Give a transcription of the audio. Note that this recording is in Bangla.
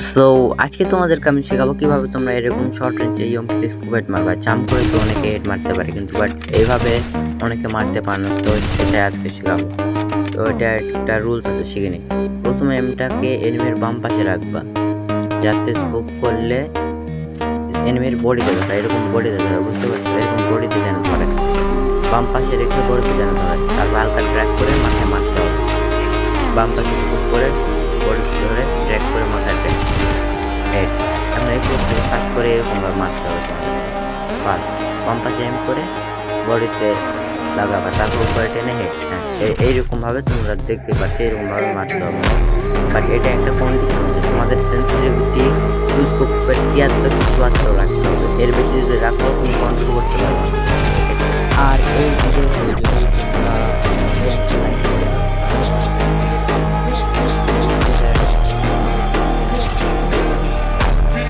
সো আজকে তোমাদেরকে আমি শেখাবো কিভাবে তোমরা এরকম শর্ট রেঞ্জে ইয়মপিতে স্কুপ হেড মারবা। জাম্প করে তো অনেকে হেড মারতে পারে, কিন্তু বাট এইভাবে অনেকে মারতে পারে না। তো সেটাই আজকে শেখাবো। তো এটা একটা রুলস আছে, শিখে নিই। প্রথমে এমটাকে এনিমির বাম পাশে রাখবা, যাতে স্কোপ করলে এনিমির বডিতে ধরে, এরকম বডিতে ধরে, বুঝতে পারছো? এরকম বডিতে যেন ধরে, বাম পাশে রেখে বডিতে যেন ধরে। তারপর হালকা ট্র্যাক করে মাথায় মারতে হবে। বাম পাশে স্কোপ করে বডিতে ধরে ট্র্যাক করে মাথায় ট্র্যাক হেড। আমরা একটু কাজ করে এরকমভাবে মারতে হবে তোমাদের। ফার্স্ট বাম পাশে এম করে বডিতে লাগাবা, তারপর উপরে টেনে হেড। হ্যাঁ, এইরকমভাবে তোমরা দেখতে পাচ্ছ, এরকমভাবে মারতে হবে। বাট এটা একটা কন্ডিশন হচ্ছে, তোমাদের সেন্সিটিভিটি ইউজ করতে 73-74 রাখতে হবে। এর বেশি যদি রাখো তুমি কন্ট্রোল করতে পারবে না। আর এই ভিডিওটি যদি তোমরা র্যাঙ্ক লাইক করে